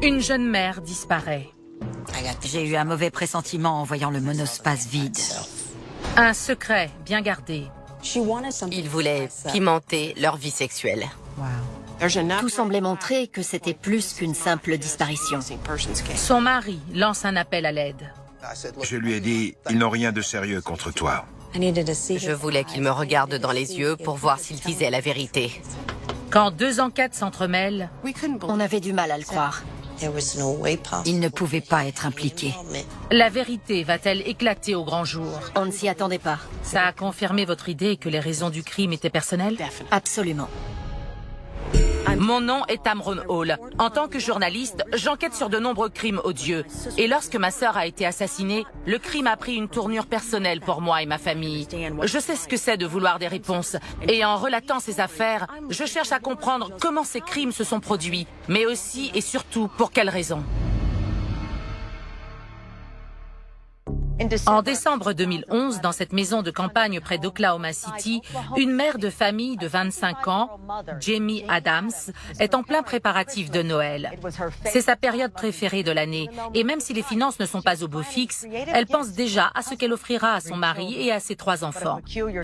Une jeune mère disparaît. J'ai eu un mauvais pressentiment en voyant le monospace vide. Un secret bien gardé. Ils voulaient pimenter leur vie sexuelle. Tout semblait montrer que c'était plus qu'une simple disparition. Son mari lance un appel à l'aide. Je lui ai dit, ils n'ont rien de sérieux contre toi. Je voulais qu'ils me regardent dans les yeux pour voir s'ils disaient la vérité. Quand deux enquêtes s'entremêlent, On avait du mal à le croire. Il ne pouvait pas être impliqué. la vérité va-t-elle éclater au grand jour? On ne s'y attendait pas. Ça a confirmé votre idée que les raisons du crime étaient personnelles? Absolument. Mon nom est Tamron Hall. En tant que journaliste, j'enquête sur de nombreux crimes odieux. Et lorsque ma sœur a été assassinée, le crime a pris une tournure personnelle pour moi et ma famille. Je sais ce que c'est de vouloir des réponses. Et en relatant ces affaires, je cherche à comprendre comment ces crimes se sont produits, mais aussi et surtout pour quelles raisons. En décembre 2011, dans cette maison de campagne près d'Oklahoma City, une mère de famille de 25 ans, Jamie Adams, est en plein préparatif de Noël. C'est sa période préférée de l'année, et même si les finances ne sont pas au beau fixe, elle pense déjà à ce qu'elle offrira à son mari et à ses 3 enfants.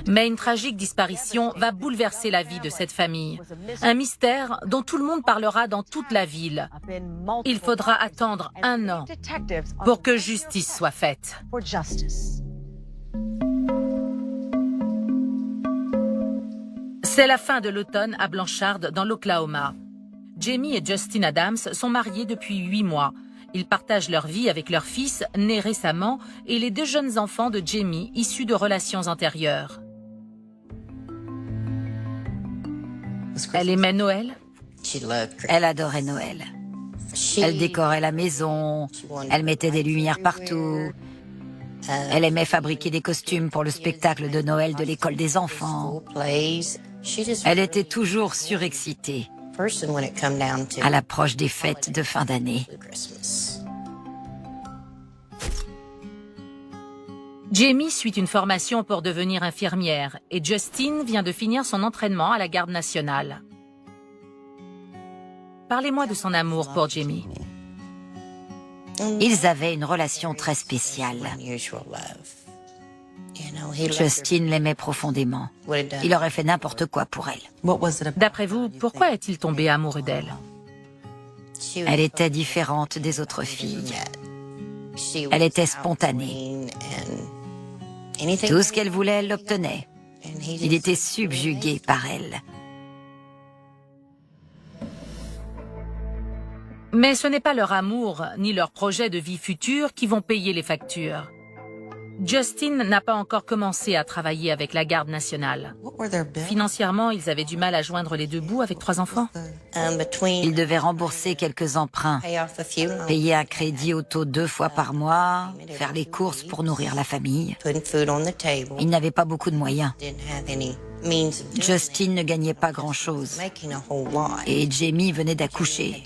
Mais une tragique disparition va bouleverser la vie de cette famille. Un mystère dont tout le monde parlera dans toute la ville. Il faudra attendre 1 an pour que justice soit faite. C'est la fin de l'automne à Blanchard, dans l'Oklahoma. Jamie et Justin Adams sont mariés depuis 8 mois. Ils partagent leur vie avec leur fils, né récemment, et les 2 jeunes enfants de Jamie, issus de relations antérieures. Elle aimait Noël? Elle adorait Noël. Elle décorait la maison, elle mettait des lumières partout. Elle aimait fabriquer des costumes pour le spectacle de Noël de l'école des enfants. Elle était toujours surexcitée à l'approche des fêtes de fin d'année. Jamie suit une formation pour devenir infirmière et Justin vient de finir son entraînement à la Garde nationale. Parlez-moi de son amour pour Jamie. Ils avaient une relation très spéciale. Justin l'aimait profondément. Il aurait fait n'importe quoi pour elle. D'après vous, pourquoi est-il tombé amoureux d'elle? Elle était différente des autres filles. Elle était spontanée. Tout ce qu'elle voulait, elle l'obtenait. Il était subjugué par elle. Mais ce n'est pas leur amour, ni leur projet de vie future qui vont payer les factures. Justin n'a pas encore commencé à travailler avec la Garde nationale. Financièrement, ils avaient du mal à joindre les 2 bouts avec 3 enfants. Ils devaient rembourser quelques emprunts, payer un crédit auto 2 fois par mois, faire les courses pour nourrir la famille. Ils n'avaient pas beaucoup de moyens. Justin ne gagnait pas grand-chose et Jamie venait d'accoucher,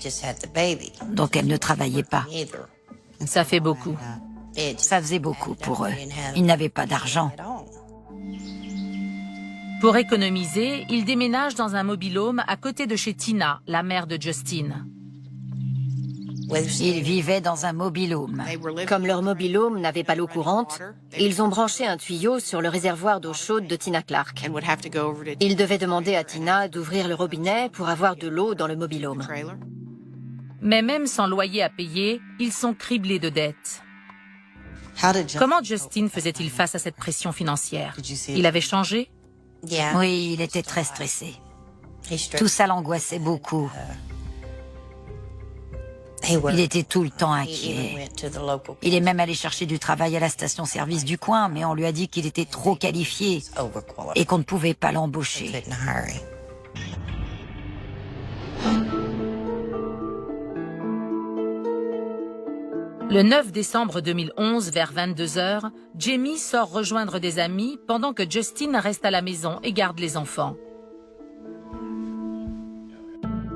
donc elle ne travaillait pas. Ça fait beaucoup. Ça faisait beaucoup pour eux. Ils n'avaient pas d'argent. Pour économiser, ils déménagent dans un mobil-home à côté de chez Tina, la mère de Justin. Ils vivaient dans un mobil-home. Comme leur mobil-home n'avait pas l'eau courante, ils ont branché un tuyau sur le réservoir d'eau chaude de Tina Clark. Ils devaient demander à Tina d'ouvrir le robinet pour avoir de l'eau dans le mobil-home. Mais même sans loyer à payer, ils sont criblés de dettes. Comment Justin faisait-il face à cette pression financière? Il avait changé? Oui, il était très stressé. Tout ça l'angoissait beaucoup. Il était tout le temps inquiet. Il est même allé chercher du travail à la station-service du coin, mais on lui a dit qu'il était trop qualifié et qu'on ne pouvait pas l'embaucher. Le 9 décembre 2011, vers 22h, Jamie sort rejoindre des amis pendant que Justin reste à la maison et garde les enfants.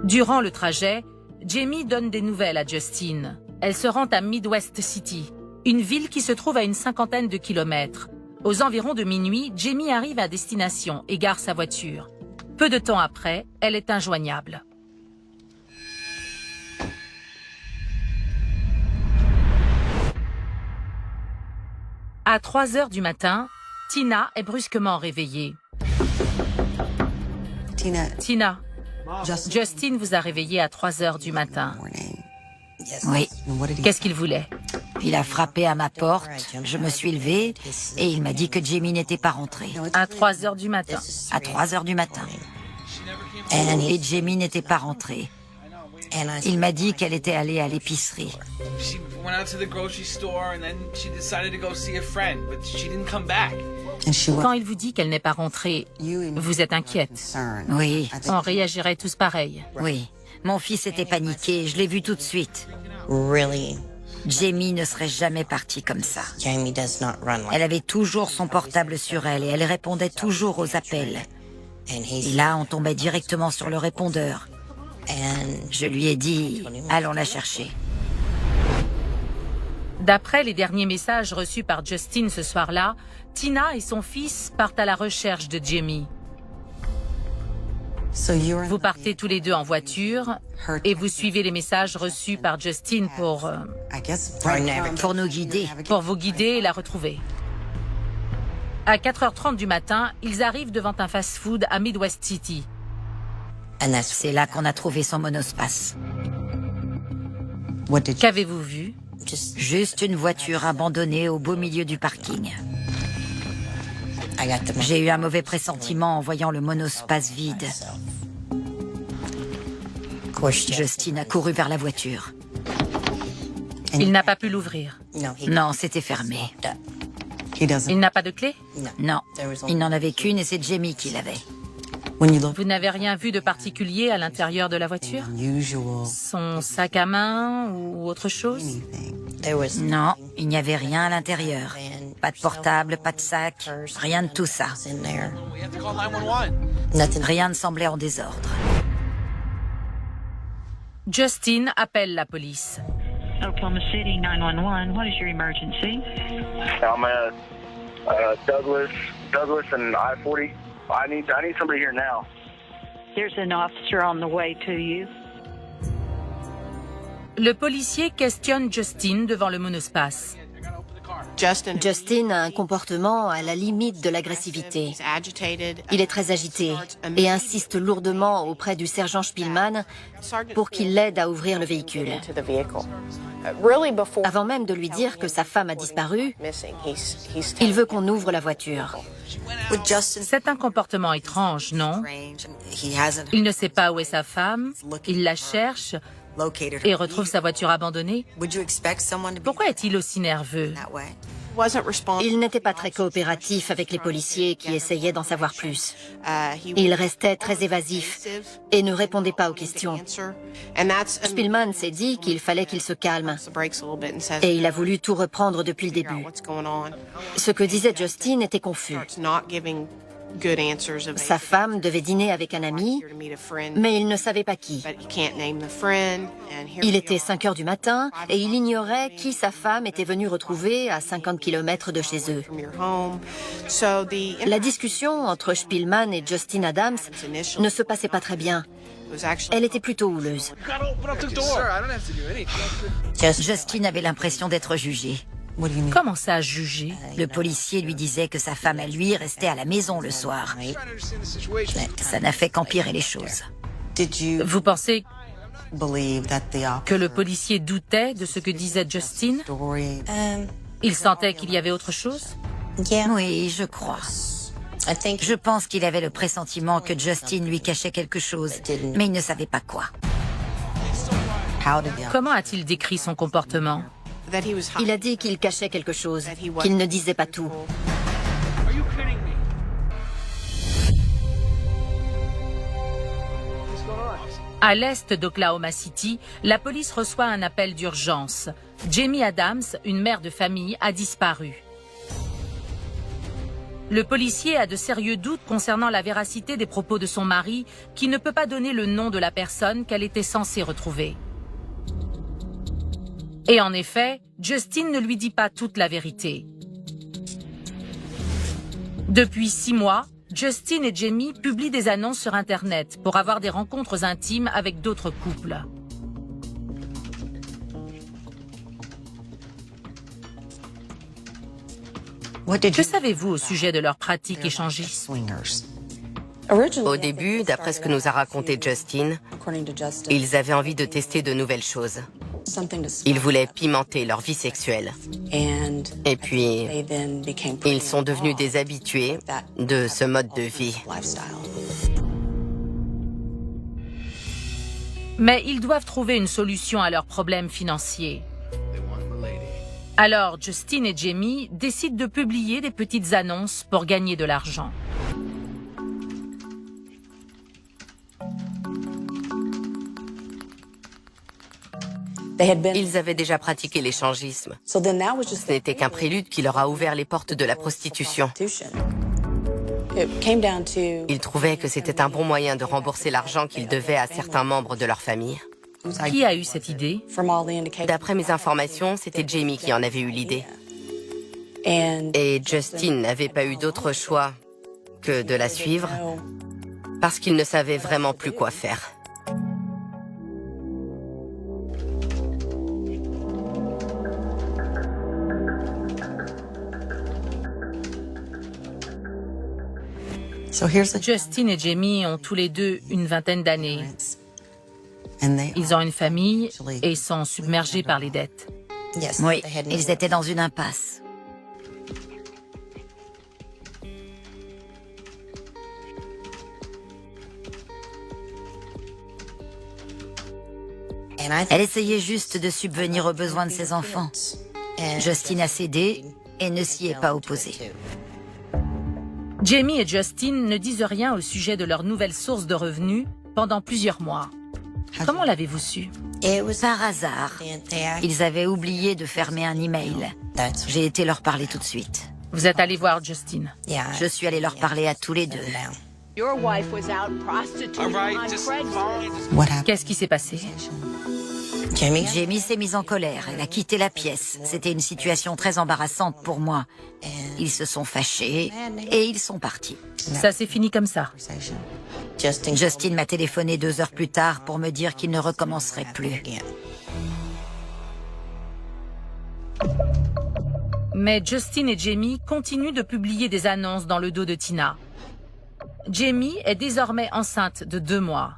Durant le trajet, Jamie donne des nouvelles à Justin. Elle se rend à Midwest City, une ville qui se trouve à une 50aine de kilomètres. Aux environs de minuit, Jamie arrive à destination et gare sa voiture. Peu de temps après, elle est injoignable. À 3 heures du matin, Tina est brusquement réveillée. Tina, Justin vous a réveillé à 3 heures du matin. Oui. Qu'est-ce qu'il voulait? Il a frappé à ma porte, je me suis levée et il m'a dit que Jamie n'était pas rentrée. À 3 heures du matin. À 3 heures du matin. Et Jamie n'était pas rentrée. Il m'a dit qu'elle était allée à l'épicerie. Quand il vous dit qu'elle n'est pas rentrée, vous êtes inquiète. Oui, On réagirait tous pareil. oui. Mon fils était paniqué, je l'ai vu tout de suite. Jamie ne serait jamais partie comme ça. Elle avait toujours son portable sur elle et elle répondait toujours aux appels. Et là, on tombait directement sur le répondeur. Je lui ai dit, allons la chercher. D'après les derniers messages reçus par Justin ce soir-là, Tina et son fils partent à la recherche de Jamie. Vous partez tous les deux en voiture et vous suivez les messages reçus par Justin pour Pour nous guider. vous guider et la retrouver. À 4h30 du matin, ils arrivent devant un fast-food à Midwest City. C'est là qu'on a trouvé son monospace. Qu'avez-vous vu? Juste une voiture abandonnée au beau milieu du parking. J'ai eu un mauvais pressentiment en voyant le monospace vide. Justin a couru vers la voiture. Il n'a pas pu l'ouvrir. Non, c'était fermé. Il n'a pas de clé? Non, il n'en avait qu'une et c'est Jamie qui l'avait. Vous n'avez rien vu de particulier à l'intérieur de la voiture? Son sac à main ou autre chose? Non, il n'y avait rien à l'intérieur. Pas de portable, pas de sac, rien de tout ça. Rien ne semblait en désordre. Justin appelle la police. Oklahoma City 911. What is your emergency? I'm at Douglas and I-40. I need somebody here now. There's an officer on the way to you. Le policier questionne Justin devant le monospace. Justin a un comportement à la limite de l'agressivité. Il est très agité et insiste lourdement auprès du sergent Spielman pour qu'il l'aide à ouvrir le véhicule. Avant même de lui dire que sa femme a disparu, il veut qu'on ouvre la voiture. C'est un comportement étrange, non? Il ne sait pas où est sa femme, il la cherche et retrouve sa voiture abandonnée. Pourquoi est-il aussi nerveux? Il n'était pas très coopératif avec les policiers qui essayaient d'en savoir plus. Il restait très évasif et ne répondait pas aux questions. Spielman s'est dit qu'il fallait qu'il se calme et il a voulu tout reprendre depuis le début. Ce que disait Justin était confus. Sa femme devait dîner avec un ami, mais il ne savait pas qui. Il était 5 heures du matin et il ignorait qui sa femme était venue retrouver à 50 km de chez eux. La discussion entre Spielman et Justin Adams ne se passait pas très bien. Elle était plutôt houleuse. Justin avait l'impression d'être jugé. Comment ça, juger? Le policier lui disait que sa femme à lui restait à la maison le soir. Ça n'a fait qu'empirer les choses. Vous pensez que le policier doutait de ce que disait Justin? Il sentait qu'il y avait autre chose? Oui, je crois. Je pense qu'il avait le pressentiment que Justin lui cachait quelque chose, mais il ne savait pas quoi. Comment a-t-il décrit son comportement? Il a dit qu'il cachait quelque chose, qu'il ne disait pas tout. À l'est d'Oklahoma City, la police reçoit un appel d'urgence. Jamie Adams, une mère de famille, a disparu. Le policier a de sérieux doutes concernant la véracité des propos de son mari, qui ne peut pas donner le nom de la personne qu'elle était censée retrouver. Et en effet, Justin ne lui dit pas toute la vérité. Depuis 6 mois, Justin et Jamie publient des annonces sur Internet pour avoir des rencontres intimes avec d'autres couples. Que savez-vous au sujet de leurs pratiques échangistes? Au début, d'après ce que nous a raconté Justin, ils avaient envie de tester de nouvelles choses. Ils voulaient pimenter leur vie sexuelle. Et puis, ils sont devenus des habitués de ce mode de vie. Mais ils doivent trouver une solution à leurs problèmes financiers. Alors, Justin et Jamie décident de publier des petites annonces pour gagner de l'argent. Ils avaient déjà pratiqué l'échangisme. Ce n'était qu'un prélude qui leur a ouvert les portes de la prostitution. Ils trouvaient que c'était un bon moyen de rembourser l'argent qu'ils devaient à certains membres de leur famille. Qui a eu cette idée? D'après mes informations, c'était Jamie qui en avait eu l'idée. Et Justin n'avait pas eu d'autre choix que de la suivre parce qu'il ne savait vraiment plus quoi faire. Justin et Jamie ont tous les deux une vingtaine d'années. Ils ont une famille et sont submergés par les dettes. Oui, ils étaient dans une impasse. Elle essayait juste de subvenir aux besoins de ses enfants. Justin a cédé et ne s'y est pas opposé. Jamie et Justin ne disent rien au sujet de leur nouvelle source de revenus pendant plusieurs mois. Comment l'avez-vous su? Par hasard, ils avaient oublié de fermer un email. J'ai été leur parler tout de suite. Vous êtes allé voir Justin? Je suis allée leur parler à tous les deux. Qu'est-ce qui s'est passé? Jamie s'est mise en colère. Elle a quitté la pièce. C'était une situation très embarrassante pour moi. Ils se sont fâchés et ils sont partis. Ça s'est fini comme ça. Justin m'a téléphoné 2 heures plus tard pour me dire qu'il ne recommencerait plus. Mais Justin et Jamie continuent de publier des annonces dans le dos de Tina. Jamie est désormais enceinte de 2 mois.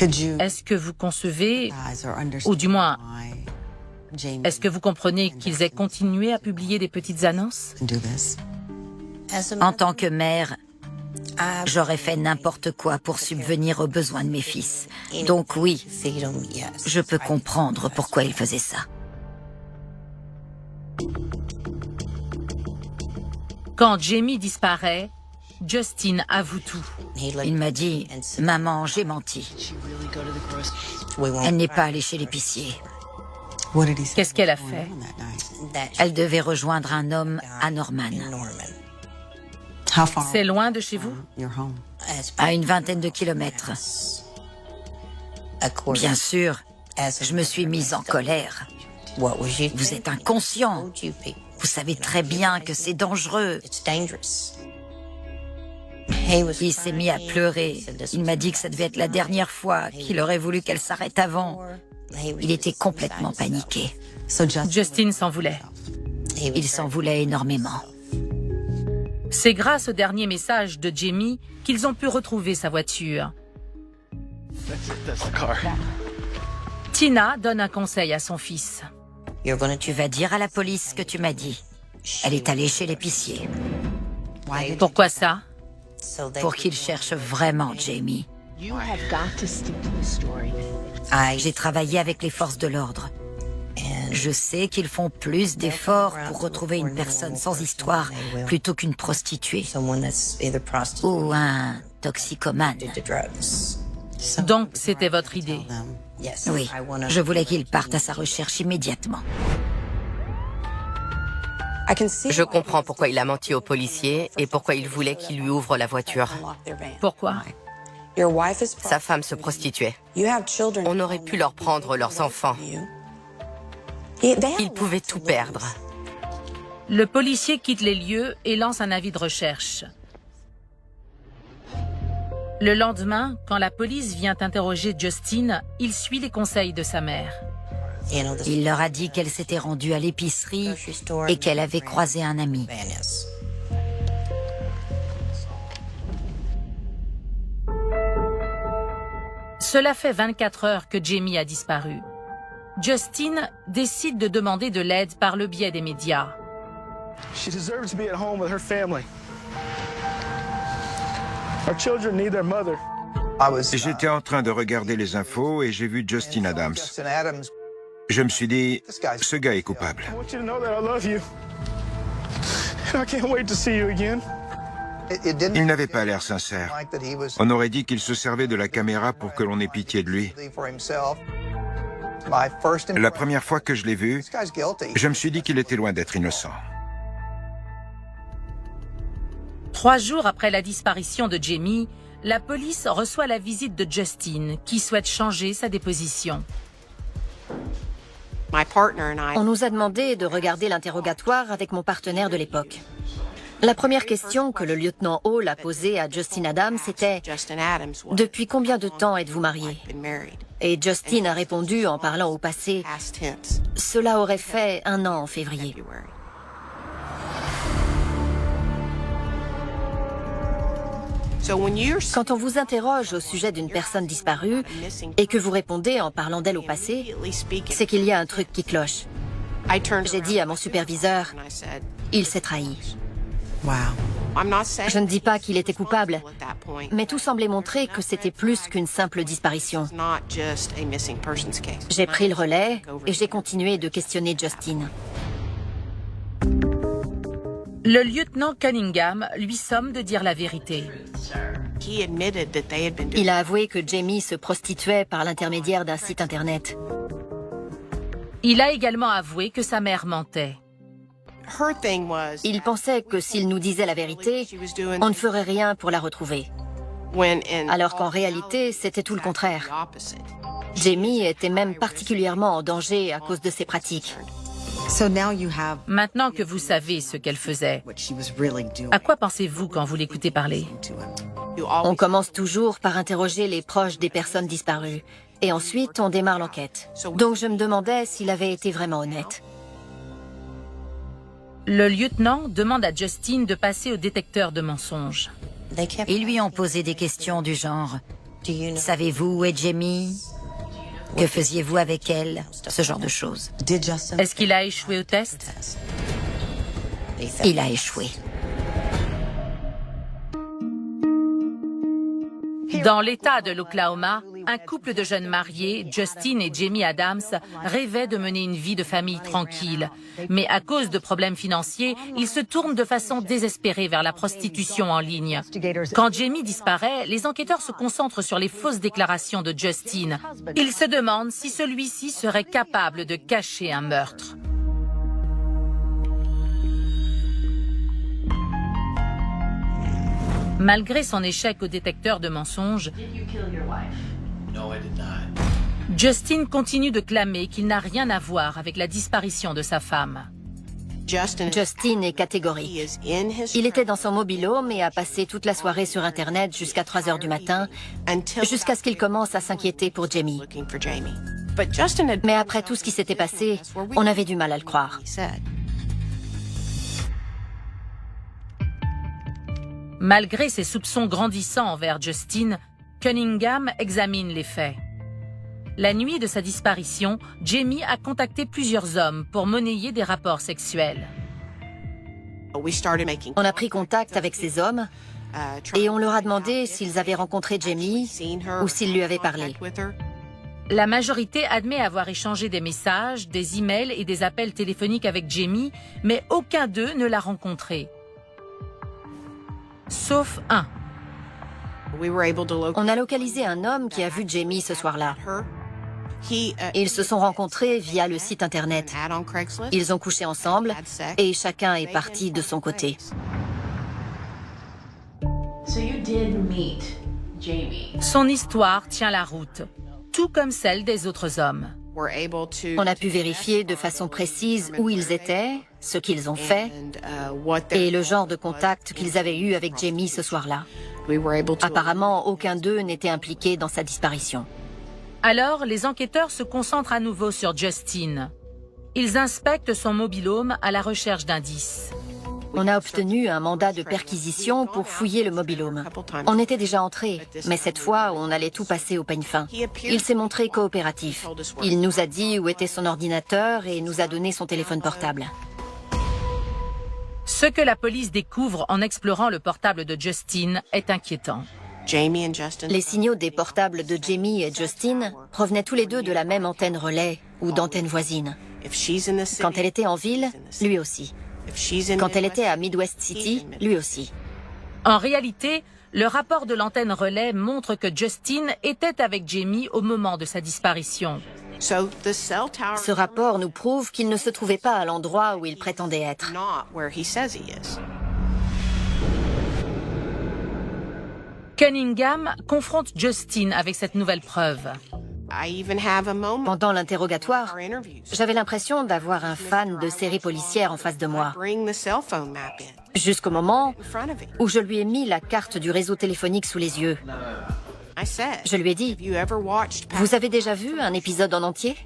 Est-ce que vous concevez, ou du moins, est-ce que vous comprenez qu'ils aient continué à publier des petites annonces? En tant que mère, j'aurais fait n'importe quoi pour subvenir aux besoins de mes fils. Donc oui, je peux comprendre pourquoi ils faisaient ça. Quand Jamie disparaît, Justin avoue tout. Il m'a dit « Maman, j'ai menti. Elle n'est pas allée chez l'épicier. Qu'est-ce qu'elle a fait? Elle devait rejoindre un homme à Norman, C'est loin de chez vous? à une vingtaine de kilomètres. Bien sûr, je me suis mise en colère. Vous êtes inconscient. Vous savez très bien que c'est dangereux. Il s'est mis à pleurer. Il m'a dit que ça devait être la dernière fois, qu'il aurait voulu qu'elle s'arrête avant. Il était complètement paniqué. Justin s'en voulait. Il s'en voulait énormément. C'est grâce au dernier message de Jamie qu'ils ont pu retrouver sa voiture. Tina donne un conseil à son fils. Tu vas dire à la police ce que tu m'as dit. Elle est allée chez l'épicier. Pourquoi ça? Pour qu'il cherche vraiment Jamie. J'ai travaillé avec les forces de l'ordre. Je sais qu'ils font plus d'efforts pour retrouver une personne sans histoire plutôt qu'une prostituée ou un toxicomane. Donc, c'était votre idée. Oui, je voulais qu'il parte à sa recherche immédiatement. Je comprends pourquoi il a menti aux policiers et pourquoi il voulait qu'ils lui ouvrent la voiture. Pourquoi? Sa femme se prostituait. On aurait pu leur prendre leurs enfants. Ils pouvaient tout perdre. Le policier quitte les lieux et lance un avis de recherche. Le lendemain, quand la police vient interroger Justin, il suit les conseils de sa mère. Il leur a dit qu'elle s'était rendue à l'épicerie et qu'elle avait croisé un ami. Cela fait 24 heures que Jamie a disparu. Justin décide de demander de l'aide par le biais des médias. She deserves to be at home with her family. Our children need their mother. J'étais en train de regarder les infos et j'ai vu Justin Adams. Je me suis dit, ce gars est coupable. I want you to know that I love you. And I can't wait to see you again. Il n'avait pas l'air sincère. On aurait dit qu'il se servait de la caméra pour que l'on ait pitié de lui. La première fois que je l'ai vu, je me suis dit qu'il était loin d'être innocent. 3 jours après la disparition de Jamie, la police reçoit la visite de Justin, qui souhaite changer sa déposition. On nous a demandé de regarder l'interrogatoire avec mon partenaire de l'époque. La première question que le lieutenant Hall a posée à Justin Adams était « Depuis combien de temps êtes-vous marié ?» Et Justin a répondu en parlant au passé « Cela aurait fait 1 an en février. » Quand on vous interroge au sujet d'une personne disparue et que vous répondez en parlant d'elle au passé, c'est qu'il y a un truc qui cloche. J'ai dit à mon superviseur, il s'est trahi. Je ne dis pas qu'il était coupable, mais tout semblait montrer que c'était plus qu'une simple disparition. J'ai pris le relais et j'ai continué de questionner Justin. Le lieutenant Cunningham lui somme de dire la vérité. Il a avoué que Jamie se prostituait par l'intermédiaire d'un site internet. Il a également avoué que sa mère mentait. Il pensait que s'il nous disait la vérité, on ne ferait rien pour la retrouver. Alors qu'en réalité, c'était tout le contraire. Jamie était même particulièrement en danger à cause de ses pratiques. Maintenant que vous savez ce qu'elle faisait, à quoi pensez-vous quand vous l'écoutez parler? On commence toujours par interroger les proches des personnes disparues. Et ensuite, on démarre l'enquête. Donc je me demandais s'il avait été vraiment honnête. Le lieutenant demande à Justin de passer au détecteur de mensonges. Ils lui ont posé des questions du genre « Savez-vous où est Jamie ? Que faisiez-vous avec elle ?» Ce genre de choses. Est-ce qu'il a échoué au test? Il a échoué. Dans l'État de l'Oklahoma, un couple de jeunes mariés, Justin et Jamie Adams, rêvaient de mener une vie de famille tranquille. Mais à cause de problèmes financiers, ils se tournent de façon désespérée vers la prostitution en ligne. Quand Jamie disparaît, les enquêteurs se concentrent sur les fausses déclarations de Justin. Ils se demandent si celui-ci serait capable de cacher un meurtre. Malgré son échec au détecteur de mensonges, Justin continue de clamer qu'il n'a rien à voir avec la disparition de sa femme. Justin est catégorique. Il était dans son mobil-home et a passé toute la soirée sur Internet jusqu'à 3 heures du matin, jusqu'à ce qu'il commence à s'inquiéter pour Jamie. Mais après tout ce qui s'était passé, on avait du mal à le croire. Malgré ses soupçons grandissants envers Justin, Cunningham examine les faits. La nuit de sa disparition, Jamie a contacté plusieurs hommes pour monnayer des rapports sexuels. On a pris contact avec ces hommes et on leur a demandé s'ils avaient rencontré Jamie ou s'ils lui avaient parlé. La majorité admet avoir échangé des messages, des emails et des appels téléphoniques avec Jamie, mais aucun d'eux ne l'a rencontré. Sauf un. On a localisé un homme qui a vu Jamie ce soir-là. Ils se sont rencontrés via le site Internet. Ils ont couché ensemble et chacun est parti de son côté. Son histoire tient la route, tout comme celle des autres hommes. On a pu vérifier de façon précise où ils étaient, ce qu'ils ont fait et le genre de contact qu'ils avaient eu avec Jamie ce soir-là. Apparemment, aucun d'eux n'était impliqué dans sa disparition. Alors, les enquêteurs se concentrent à nouveau sur Justin. Ils inspectent son mobil-home à la recherche d'indices. On a obtenu un mandat de perquisition pour fouiller le mobil-home. On était déjà entrés, mais cette fois, on allait tout passer au peigne fin. Il s'est montré coopératif. Il nous a dit où était son ordinateur et nous a donné son téléphone portable. Ce que la police découvre en explorant le portable de Justin est inquiétant. Les signaux des portables de Jamie et Justin provenaient tous les deux de la même antenne relais ou d'antenne voisine. Quand elle était en ville, lui aussi. Quand elle était à Midwest City, lui aussi. En réalité, le rapport de l'antenne relais montre que Justin était avec Jamie au moment de sa disparition. Ce rapport nous prouve qu'il ne se trouvait pas à l'endroit où il prétendait être. Cunningham confronte Justin avec cette nouvelle preuve. Pendant l'interrogatoire, j'avais l'impression d'avoir un fan de séries policières en face de moi. Jusqu'au moment où je lui ai mis la carte du réseau téléphonique sous les yeux. Je lui ai dit, « Vous avez déjà vu un épisode en entier ?»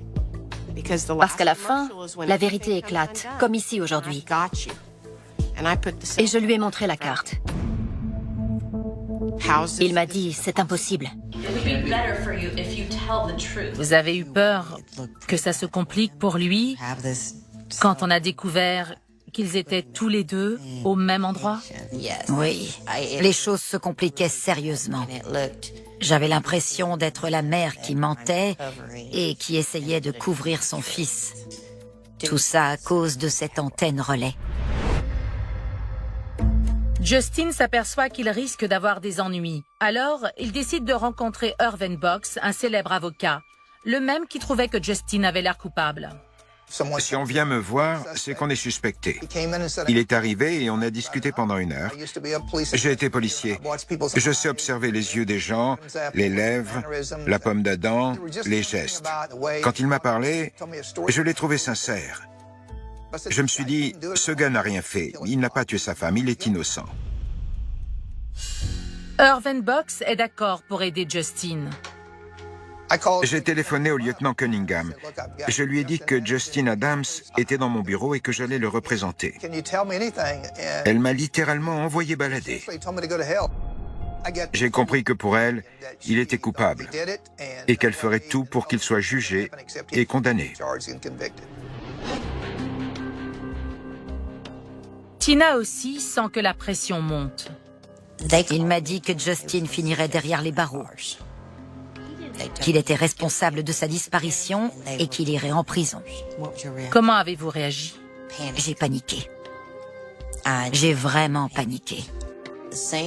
Parce qu'à la fin, la vérité éclate, comme ici aujourd'hui. Et je lui ai montré la carte. Il m'a dit, c'est impossible. Vous avez eu peur que ça se complique pour lui quand on a découvert qu'ils étaient tous les deux au même endroit? Oui, les choses se compliquaient sérieusement. J'avais l'impression d'être la mère qui mentait et qui essayait de couvrir son fils. Tout ça à cause de cette antenne relais. Justin s'aperçoit qu'il risque d'avoir des ennuis. Alors, il décide de rencontrer Irvin Box, un célèbre avocat, le même qui trouvait que Justin avait l'air coupable. Si on vient me voir, c'est qu'on est suspecté. Il est arrivé et on a discuté pendant 1 heure. J'ai été policier. Je sais observer les yeux des gens, les lèvres, la pomme d'Adam, les gestes. Quand il m'a parlé, je l'ai trouvé sincère. Je me suis dit, ce gars n'a rien fait. Il n'a pas tué sa femme, il est innocent. Irvin Box est d'accord pour aider Justin. J'ai téléphoné au lieutenant Cunningham. Je lui ai dit que Justin Adams était dans mon bureau et que j'allais le représenter. Elle m'a littéralement envoyé balader. J'ai compris que pour elle, il était coupable et qu'elle ferait tout pour qu'il soit jugé et condamné. Tina aussi sent que la pression monte. Il m'a dit que Justin finirait derrière les barreaux, qu'il était responsable de sa disparition et qu'il irait en prison. Comment avez-vous réagi? J'ai paniqué. J'ai vraiment paniqué.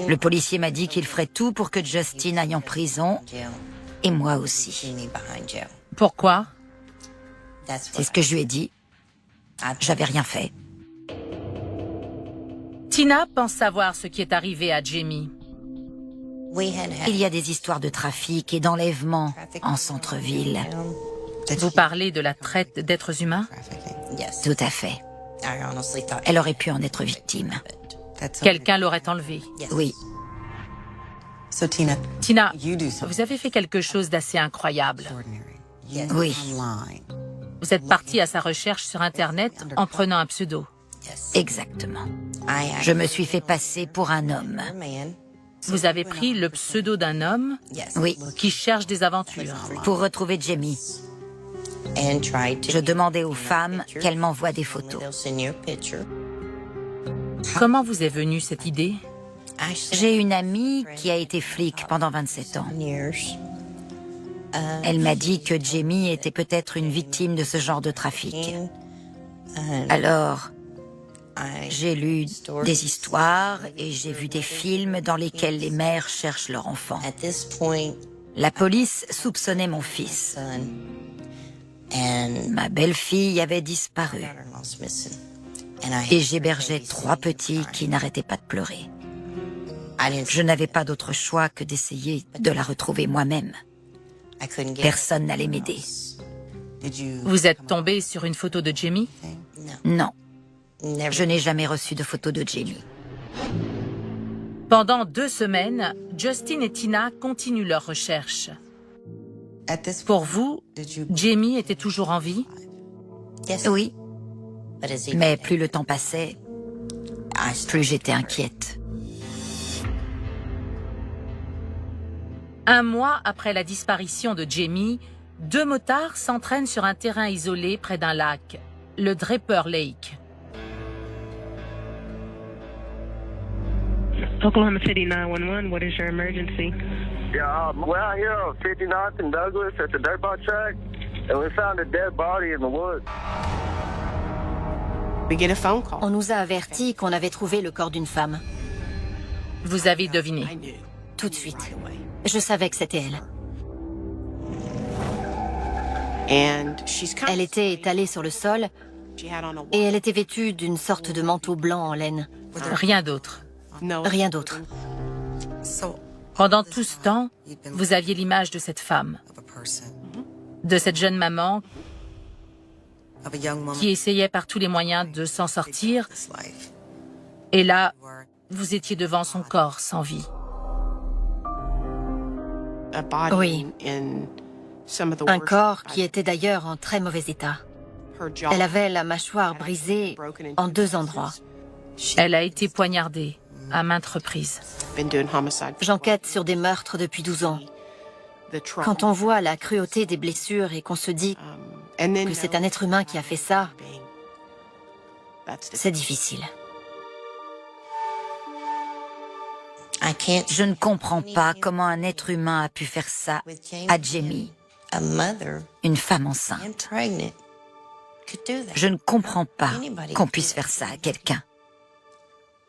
Le policier m'a dit qu'il ferait tout pour que Justin aille en prison, et moi aussi. Pourquoi? C'est ce que je lui ai dit. J'avais rien fait. Tina pense savoir ce qui est arrivé à Jamie. Il y a des histoires de trafic et d'enlèvement en centre-ville. Vous parlez de la traite d'êtres humains? Tout à fait. Elle aurait pu en être victime. Quelqu'un l'aurait enlevée. Oui. Tina, vous avez fait quelque chose d'assez incroyable. Oui. Vous êtes partie à sa recherche sur Internet en prenant un pseudo. Exactement. Je me suis fait passer pour un homme. Vous avez pris le pseudo d'un homme Oui, qui cherche des aventures. pour retrouver Jamie. Je demandais aux femmes qu'elles m'envoient des photos. Comment vous est venue cette idée? J'ai une amie qui a été flic pendant 27 ans. Elle m'a dit que Jamie était peut-être une victime de ce genre de trafic. Alors, j'ai lu des histoires et j'ai vu des films dans lesquels les mères cherchent leur enfant. La police soupçonnait mon fils. Ma belle-fille avait disparu. Et j'hébergeais 3 petits qui n'arrêtaient pas de pleurer. Je n'avais pas d'autre choix que d'essayer de la retrouver moi-même. Personne n'allait m'aider. Vous êtes tombée sur une photo de Jamie? Non, je n'ai jamais reçu de photo de Jamie. Pendant 2 semaines, Justin et Tina continuent leurs recherches. Pour vous, Jamie était toujours en vie? Oui. Mais plus le temps passait, plus j'étais inquiète. Un mois après la disparition de Jamie, 2 motards s'entraînent sur un terrain isolé près d'un lac, le Draper Lake. Oklahoma City 911, what is your emergency? Yeah, we're out here on 59th and Douglas at the dirt bike track, and we found a dead body in the woods. On nous a avertis qu'on avait trouvé le corps d'une femme. Vous avez deviné. Tout de suite. Je savais que c'était elle. Elle était étalée sur le sol et elle était vêtue d'une sorte de manteau blanc en laine. Rien d'autre. Rien d'autre. Pendant tout ce temps, vous aviez l'image de cette femme, de cette jeune maman qui essayait par tous les moyens de s'en sortir. Et là, vous étiez devant son corps sans vie. Oui. Un corps qui était d'ailleurs en très mauvais état. Elle avait la mâchoire brisée en 2 endroits. Elle a été poignardée à maintes reprises. J'enquête sur des meurtres depuis 12 ans. Quand on voit la cruauté des blessures et qu'on se dit que c'est un être humain qui a fait ça, c'est difficile. Je ne comprends pas comment un être humain a pu faire ça à Jamie, une femme enceinte. Je ne comprends pas qu'on puisse faire ça à quelqu'un.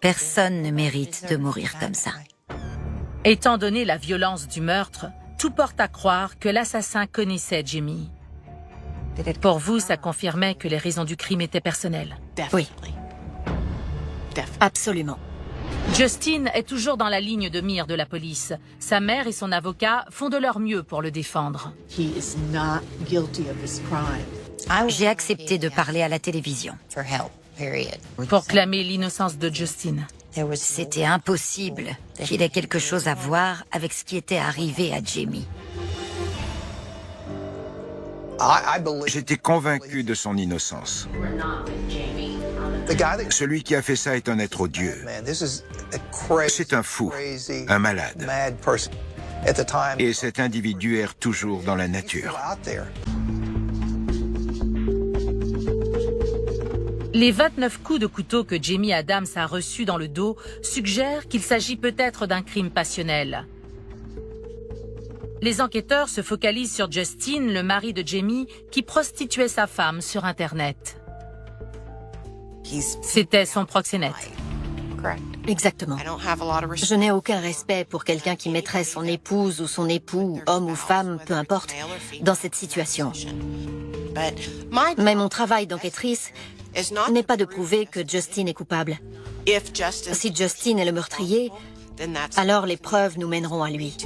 Personne ne mérite de mourir comme ça. Étant donné la violence du meurtre, tout porte à croire que l'assassin connaissait Jamie. Pour vous, ça confirmait que les raisons du crime étaient personnelles. Oui. Absolument. Justin est toujours dans la ligne de mire de la police. Sa mère et son avocat font de leur mieux pour le défendre. J'ai accepté de parler à la télévision. Pour clamer l'innocence de Justin. C'était impossible qu'il ait quelque chose à voir avec ce qui était arrivé à Jamie. J'étais convaincu de son innocence. Celui qui a fait ça est un être odieux. C'est un fou, un malade. Et cet individu erre toujours dans la nature. Les 29 coups de couteau que Jamie Adams a reçus dans le dos suggèrent qu'il s'agit peut-être d'un crime passionnel. Les enquêteurs se focalisent sur Justin, le mari de Jamie, qui prostituait sa femme sur Internet. C'était son proxénète. Exactement. Je n'ai aucun respect pour quelqu'un qui mettrait son épouse ou son époux, homme ou femme, peu importe, dans cette situation. Mais mon travail d'enquêtrice n'est pas de prouver que Justin est coupable. Si Justin est le meurtrier, alors les preuves nous mèneront à lui.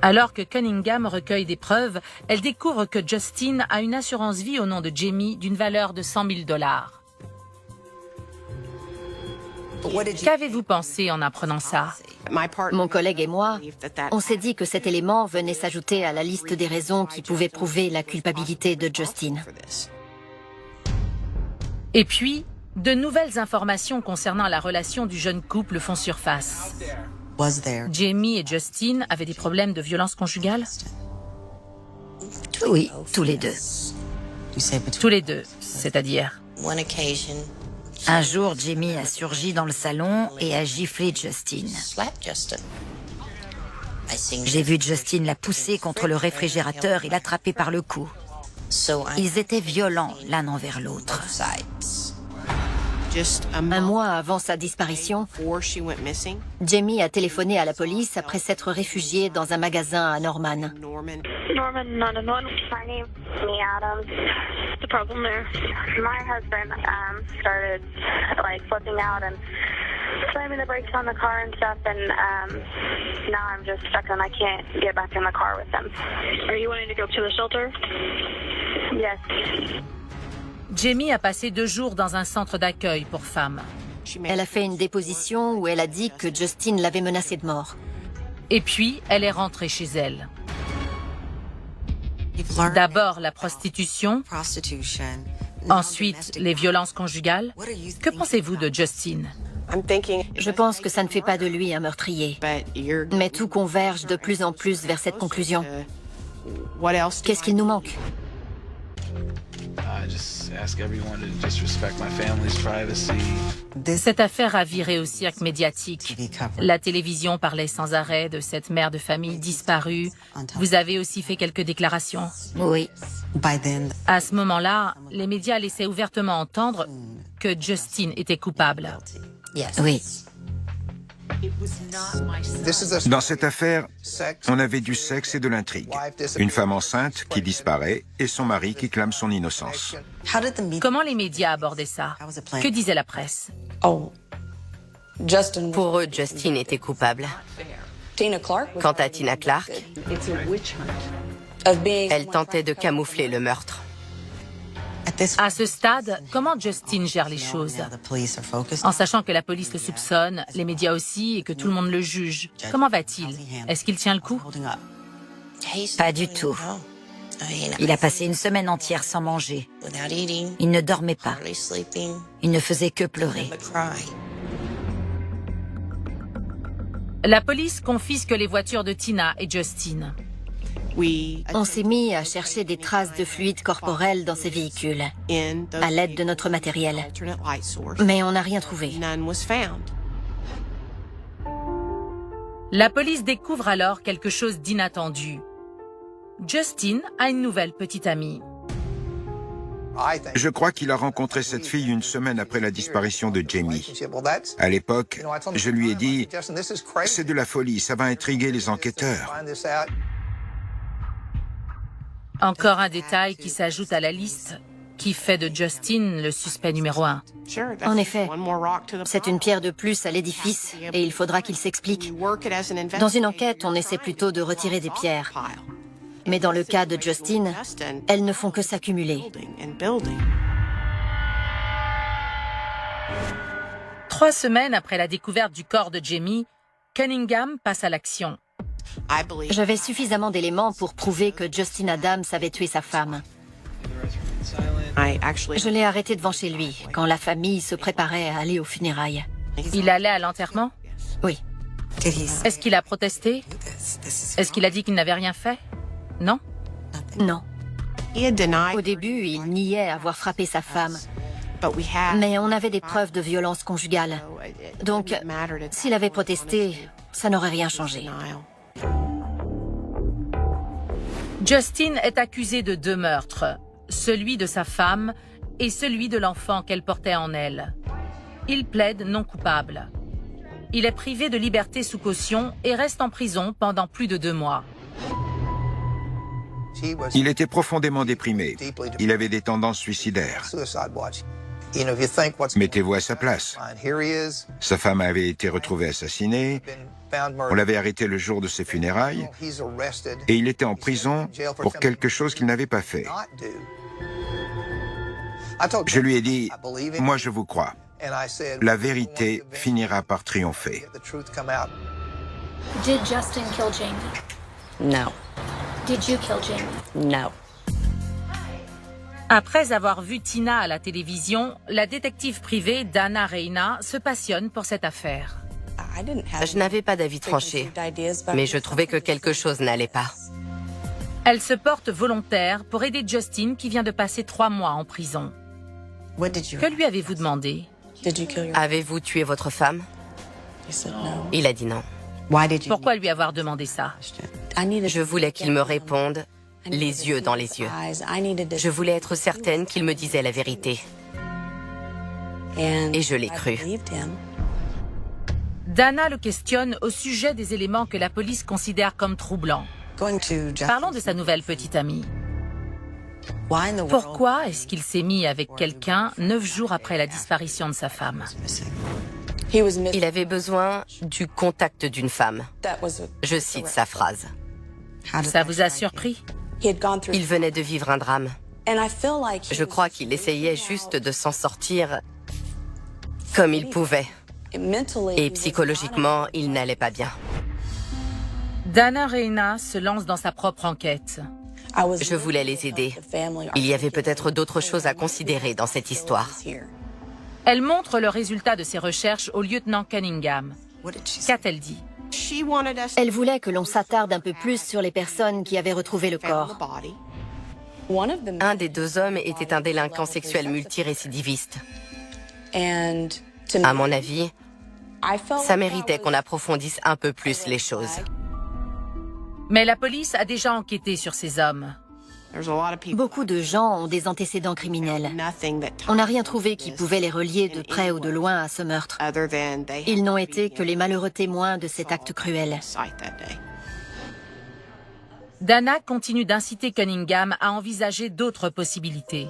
Alors que Cunningham recueille des preuves, elle découvre que Justin a une assurance vie au nom de Jamie d'une valeur de $100 000. Qu'avez-vous pensé en apprenant ça? Mon collègue et moi, on s'est dit que cet élément venait s'ajouter à la liste des raisons qui pouvaient prouver la culpabilité de Justin. Et puis, de nouvelles informations concernant la relation du jeune couple font surface. Jamie et Justin avaient des problèmes de violence conjugale? Oui, tous les deux. Tous les deux, c'est-à-dire? Un jour, Jamie a surgi dans le salon et a giflé Justin. J'ai vu Justin la pousser contre le réfrigérateur et l'attraper par le cou. Ils étaient violents l'un envers l'autre. Un mois avant sa disparition, Jamie a téléphoné à la police après s'être réfugiée dans un magasin à Norman. Norman 911. My name is Amy Adams. The problem there. My husband started like flipping out and slamming the brakes on the car and stuff, and now I'm just stuck and I can't get back in the car with him. Are you wanting to go to the shelter? Yes. Jamie a passé 2 jours dans un centre d'accueil pour femmes. Elle a fait une déposition où elle a dit que Justin l'avait menacée de mort. Et puis, elle est rentrée chez elle. D'abord la prostitution, ensuite les violences conjugales. Que pensez-vous de Justin? Je pense que ça ne fait pas de lui un meurtrier. Mais tout converge de plus en plus vers cette conclusion. Qu'est-ce qu'il nous manque? Cette affaire a viré au cirque médiatique. La télévision parlait sans arrêt de cette mère de famille disparue. Vous avez aussi fait quelques déclarations. Oui. À ce moment-là, les médias laissaient ouvertement entendre que Justin était coupable. Oui. Dans cette affaire, on avait du sexe et de l'intrigue. Une femme enceinte qui disparaît et son mari qui clame son innocence. Comment les médias abordaient ça? Que disait la presse? Pour eux, Justin était coupable. Quant à Tina Clark, elle tentait de camoufler le meurtre. À ce stade, comment Justin gère les choses? En sachant que la police le soupçonne, les médias aussi, et que tout le monde le juge. Comment va-t-il? Est-ce qu'il tient le coup? Pas du tout. Il a passé une semaine entière sans manger. Il ne dormait pas. Il ne faisait que pleurer. La police confisque les voitures de Tina et Justin. On s'est mis à chercher des traces de fluide corporel dans ces véhicules, à l'aide de notre matériel. Mais on n'a rien trouvé. La police découvre alors quelque chose d'inattendu. Justin a une nouvelle petite amie. Je crois qu'il a rencontré cette fille une semaine après la disparition de Jamie. À l'époque, je lui ai dit « C'est de la folie, ça va intriguer les enquêteurs ». Encore un détail qui s'ajoute à la liste, qui fait de Justin le suspect numéro 1. En effet, c'est une pierre de plus à l'édifice et il faudra qu'il s'explique. Dans une enquête, on essaie plutôt de retirer des pierres. Mais dans le cas de Justin, elles ne font que s'accumuler. 3 semaines après la découverte du corps de Jamie, Cunningham passe à l'action. J'avais suffisamment d'éléments pour prouver que Justin Adams avait tué sa femme. Je l'ai arrêté devant chez lui, quand la famille se préparait à aller aux funérailles. Il allait à l'enterrement? Oui. Est-ce qu'il a protesté? Est-ce qu'il a dit qu'il n'avait rien fait? Non? Non. Au début, il niait avoir frappé sa femme. Mais on avait des preuves de violence conjugale. Donc, s'il avait protesté, ça n'aurait rien changé. Justin est accusé de 2 meurtres, celui de sa femme et celui de l'enfant qu'elle portait en elle. Il plaide non coupable. Il est privé de liberté sous caution et reste en prison pendant plus de 2 mois. Il était profondément déprimé. Il avait des tendances suicidaires. Mettez-vous à sa place. Sa femme avait été retrouvée assassinée. On l'avait arrêté le jour de ses funérailles. Et il était en prison pour quelque chose qu'il n'avait pas fait. Je lui ai dit, moi je vous crois. La vérité finira par triompher. Did Justin kill Jamie? No. Did you kill Jamie? No. Après avoir vu Tina à la télévision, la détective privée Dana Reina se passionne pour cette affaire. Je n'avais pas d'avis tranché, mais je trouvais que quelque chose n'allait pas. Elle se porte volontaire pour aider Justin qui vient de passer 3 mois en prison. Que lui avez-vous demandé? Avez-vous tué votre femme? Il a dit non. Pourquoi lui avoir demandé ça? Je voulais qu'il me réponde les yeux dans les yeux. Je voulais être certaine qu'il me disait la vérité. Et je l'ai cru. Dana le questionne au sujet des éléments que la police considère comme troublants. Parlons de sa nouvelle petite amie. Pourquoi est-ce qu'il s'est mis avec quelqu'un 9 jours après la disparition de sa femme? Il avait besoin du contact d'une femme. Je cite sa phrase. Ça vous a surpris? Il venait de vivre un drame. Je crois qu'il essayait juste de s'en sortir comme il pouvait. Et psychologiquement, il n'allait pas bien. Dana Reina se lance dans sa propre enquête. Je voulais les aider. Il y avait peut-être d'autres choses à considérer dans cette histoire. Elle montre le résultat de ses recherches au lieutenant Cunningham. Qu'a-t-elle dit? Elle voulait que l'on s'attarde un peu plus sur les personnes qui avaient retrouvé le corps. Un des deux hommes était un délinquant sexuel multirécidiviste. À mon avis, ça méritait qu'on approfondisse un peu plus les choses. Mais la police a déjà enquêté sur ces hommes. Beaucoup de gens ont des antécédents criminels. On n'a rien trouvé qui pouvait les relier de près ou de loin à ce meurtre. Ils n'ont été que les malheureux témoins de cet acte cruel. Dana continue d'inciter Cunningham à envisager d'autres possibilités.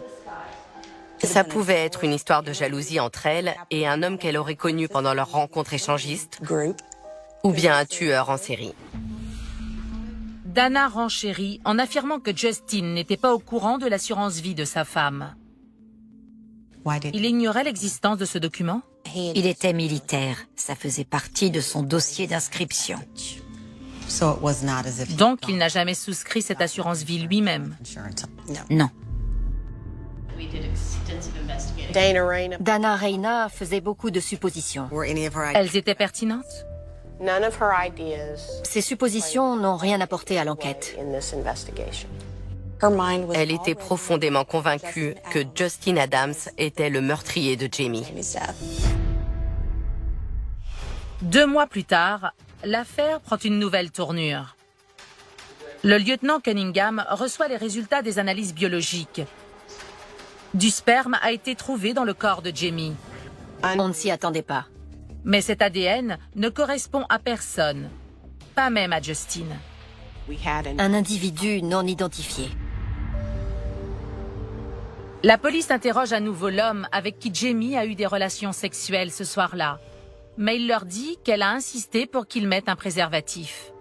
Ça pouvait être une histoire de jalousie entre elle et un homme qu'elle aurait connu pendant leur rencontre échangiste, ou bien un tueur en série. Dana renchérit en affirmant que Justin n'était pas au courant de l'assurance vie de sa femme. Il ignorait l'existence de ce document? Il était militaire. Ça faisait partie de son dossier d'inscription. Donc, il n'a jamais souscrit cette assurance vie lui-même. Non. Dana Reina faisait beaucoup de suppositions. Elles étaient pertinentes? Ces suppositions n'ont rien apporté à l'enquête. Elle était profondément convaincue que Justin Adams était le meurtrier de Jamie. 2 mois plus tard, l'affaire prend une nouvelle tournure. Le lieutenant Cunningham reçoit les résultats des analyses biologiques. Du sperme a été trouvé dans le corps de Jamie. On ne s'y attendait pas. Mais cet ADN ne correspond à personne, pas même à Justin. Un individu non identifié. La police interroge à nouveau l'homme avec qui Jamie a eu des relations sexuelles ce soir-là. Mais il leur dit qu'elle a insisté pour qu'il mette un préservatif.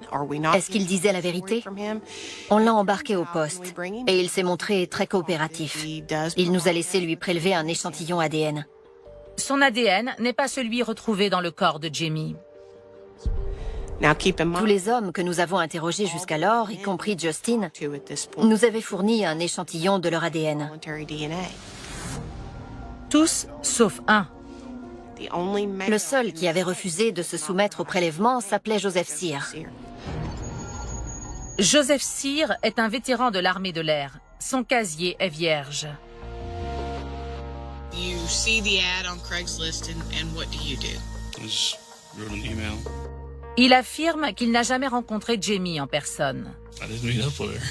Est-ce qu'il disait la vérité? On l'a embarqué au poste et il s'est montré très coopératif. Il nous a laissé lui prélever un échantillon ADN. Son ADN n'est pas celui retrouvé dans le corps de Jamie. Tous les hommes que nous avons interrogés jusqu'alors, y compris Justin, nous avaient fourni un échantillon de leur ADN. Tous sauf un. Le seul qui avait refusé de se soumettre au prélèvement s'appelait Joseph Sear. Joseph Sear est un vétéran de l'armée de l'air. Son casier est vierge. You see the ad on Craigslist and what do you do? I just wrote an email. Il affirme qu'il n'a jamais rencontré Jamie en personne. I didn't meet up with her.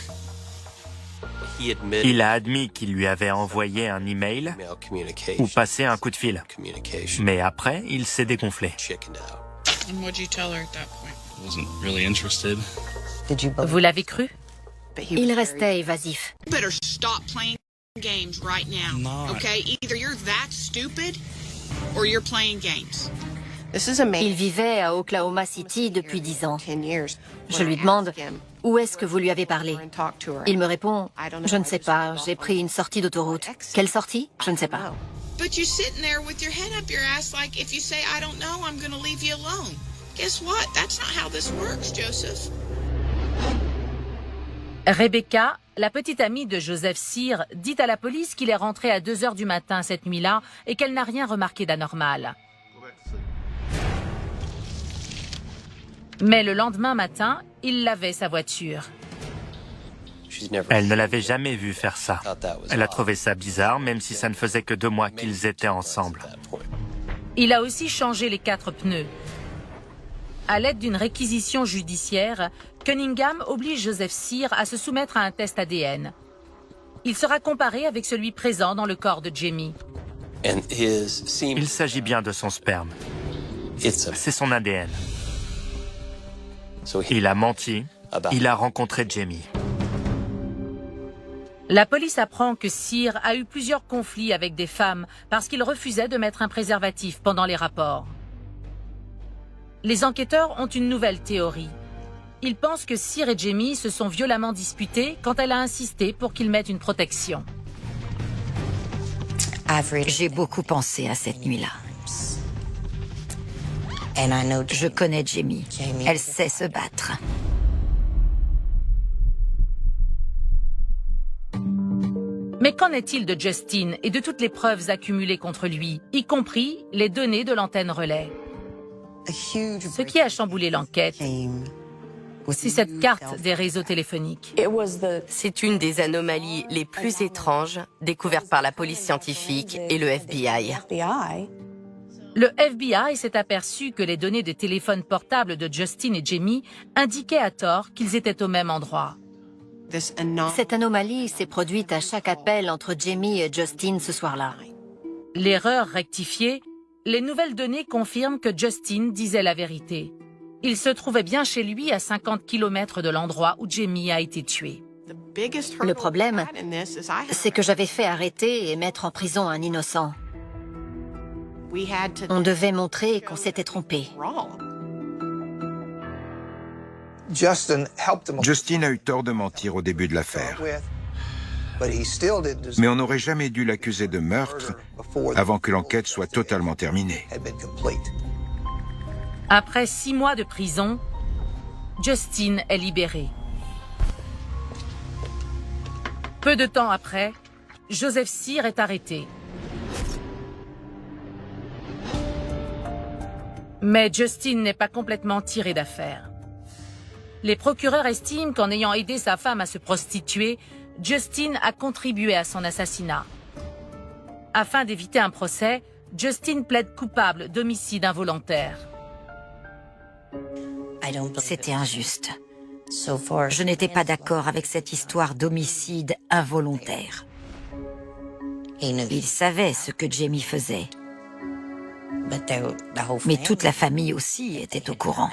Il a admis qu'il lui avait envoyé un email ou passé un coup de fil. Mais après, il s'est dégonflé. And what'd you tell her at that point? I wasn't really interested. Vous l'avez cru? Il restait évasif. You better stop playing games right now. No. Okay? Either you're that stupid or you're playing games. Il vivait à Oklahoma City depuis 10 ans. Je lui demande « Où est-ce que vous lui avez parlé ?» Il me répond « Je ne sais pas, j'ai pris une sortie d'autoroute. » Quelle sortie? Je ne sais pas. But you're sitting there with your head up your ass like if you say I don't know, I'm going to leave you alone. Guess what? That's not how this works, Joseph. Rebecca, la petite amie de Joseph Sear, dit à la police qu'il est rentré à 2 heures du matin cette nuit-là et qu'elle n'a rien remarqué d'anormal. Mais le lendemain matin, il lavait sa voiture. Elle ne l'avait jamais vu faire ça. Elle a trouvé ça bizarre, même si ça ne faisait que 2 mois qu'ils étaient ensemble. Il a aussi changé les 4 pneus. À l'aide d'une réquisition judiciaire, Cunningham oblige Joseph Sear à se soumettre à un test ADN. Il sera comparé avec celui présent dans le corps de Jamie. Il s'agit bien de son sperme. C'est son ADN. Il a menti. Il a rencontré Jamie. La police apprend que Sear a eu plusieurs conflits avec des femmes parce qu'il refusait de mettre un préservatif pendant les rapports. Les enquêteurs ont une nouvelle théorie. Ils pensent que Sear et Jamie se sont violemment disputés quand elle a insisté pour qu'ils mettent une protection. J'ai beaucoup pensé à cette nuit-là. Je connais Jamie. Elle sait se battre. Mais qu'en est-il de Justin et de toutes les preuves accumulées contre lui, y compris les données de l'antenne relais? Ce qui a chamboulé l'enquête, c'est cette carte des réseaux téléphoniques. C'est une des anomalies les plus étranges découvertes par la police scientifique et le FBI. Le FBI s'est aperçu que les données des téléphones portables de Justin et Jamie indiquaient à tort qu'ils étaient au même endroit. Cette anomalie s'est produite à chaque appel entre Jamie et Justin ce soir-là. L'erreur rectifiée, les nouvelles données confirment que Justin disait la vérité. Il se trouvait bien chez lui à 50 km de l'endroit où Jamie a été tué. Le problème, c'est que j'avais fait arrêter et mettre en prison un innocent. On devait montrer qu'on s'était trompé. Justin a eu tort de mentir au début de l'affaire. Mais on n'aurait jamais dû l'accuser de meurtre avant que l'enquête soit totalement terminée. Après 6 mois de prison, Justin est libéré. Peu de temps après, Joseph Sear est arrêté. Mais Justin n'est pas complètement tiré d'affaire. Les procureurs estiment qu'en ayant aidé sa femme à se prostituer, Justin a contribué à son assassinat. Afin d'éviter un procès, Justin plaide coupable d'homicide involontaire. C'était injuste. Je n'étais pas d'accord avec cette histoire d'homicide involontaire. Il savait ce que Jamie faisait. Mais toute la famille aussi était au courant.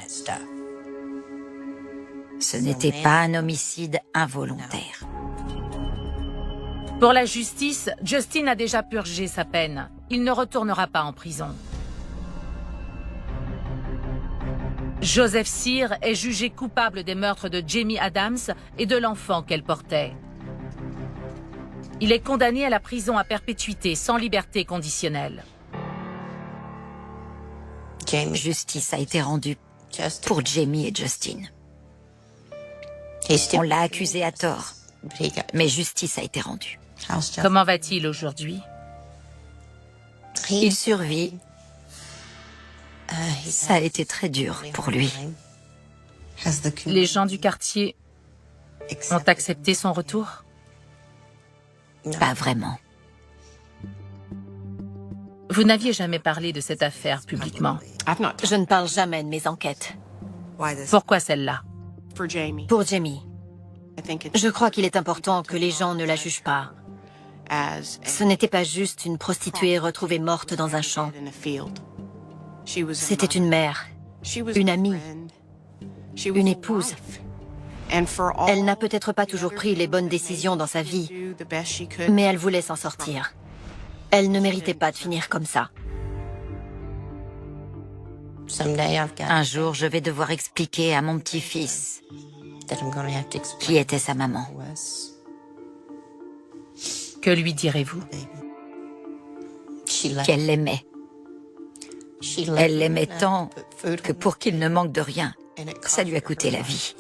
Ce n'était pas un homicide involontaire. Pour la justice, Justin a déjà purgé sa peine. Il ne retournera pas en prison. Joseph Sear est jugé coupable des meurtres de Jamie Adams et de l'enfant qu'elle portait. Il est condamné à la prison à perpétuité sans liberté conditionnelle. Justice a été rendue pour Jamie et Justin. On l'a accusé à tort, mais justice a été rendue. Comment va-t-il aujourd'hui? Il survit. Ça a été très dur pour lui. Les gens du quartier ont accepté son retour? Pas vraiment. Vous n'aviez jamais parlé de cette affaire publiquement. Je ne parle jamais de mes enquêtes. Pourquoi celle-là? Pour Jamie. Je crois qu'il est important que les gens ne la jugent pas. Ce n'était pas juste une prostituée retrouvée morte dans un champ. C'était une mère, une amie, une épouse. Elle n'a peut-être pas toujours pris les bonnes décisions dans sa vie, mais elle voulait s'en sortir. Elle ne méritait pas de finir comme ça. Un jour, je vais devoir expliquer à mon petit-fils qui était sa maman. Que lui direz-vous? Qu'elle l'aimait. Elle l'aimait tant que pour qu'il ne manque de rien, ça lui a coûté la vie.